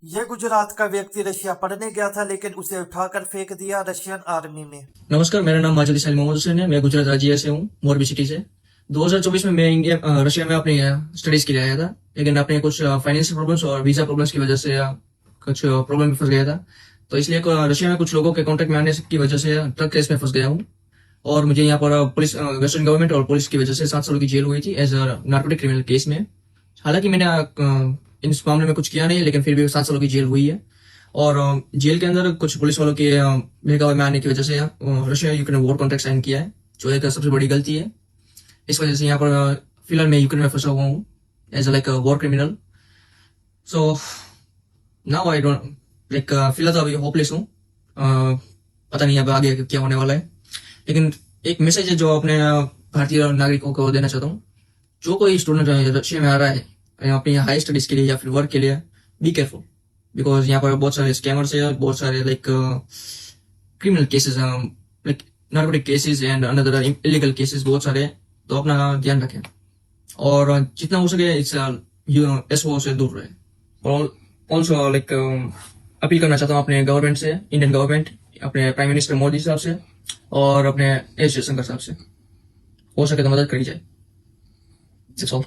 यह गुजरात का व्यक्ति रशिया पढ़ने गया था लेकिन उसे उठाकर फेंक दिया रशियन आर्मी में। नमस्कार, मेरा नाम माजुद इस्माइल मोहम्मद हुसैन है। मैं गुजरात राज्य से हूँ, मोरबी सिटी से। 2024 में मैं रशिया में अपनी स्टडीज के लिए आया था, लेकिन अपने कुछ फाइनेंशियल प्रॉब्लम्स और वीजा प्रॉब्लम्स की वजह से कुछ प्रॉब्लम में फंस गया था। तो इसलिए रशिया में कुछ लोगों के कॉन्टेक्ट में आने की वजह से ट्रक केस में फंस गया हूँ। और मुझे यहाँ पर पुलिस, वेस्टर्न गवर्नमेंट और पुलिस की वजह से 7 सालों की जेल हुई थी as a narcotic criminal case में। हालांकि मैंने इस मामले में कुछ किया नहीं, लेकिन फिर भी 7 सालों की जेल हुई है। और जेल के अंदर कुछ पुलिस वालों के बहकावे में आने की वजह से Russia Ukraine war contract sign किया है, जो एक सबसे बड़ी गलती है। इस वजह से यहाँ पर फिलहाल मैं यूक्रेन में फंसा हुआ हूँ as like war criminal. So now I don't like, फिलहाल तो अभी होपलेस हूँ। पता नहीं अब आगे क्या होने वाला है। लेकिन एक मैसेज है जो अपने भारतीय नागरिकों को देना चाहता हूँ। जो कोई स्टूडेंट रशिया में आ रहा है अपनी हाई स्टडीज के लिए या फिर वर्क के लिए, बी केयरफुल, बिकॉज यहाँ पर बहुत सारे स्कैमर्स है, बहुत सारे like criminal cases, like narcotic cases and another illegal cases बहुत सारे हैं। तो अपना ध्यान रखें और जितना हो सके इस एसओ से दूर रहे। और ऑल्सो लाइक अपील करना चाहता हूँ अपने गवर्नमेंट से, इंडियन गवर्नमेंट, अपने प्राइम मिनिस्टर मोदी साहब से और अपने एस जयशंकर साहब से, हो सके तो मदद करी जाए। That's all.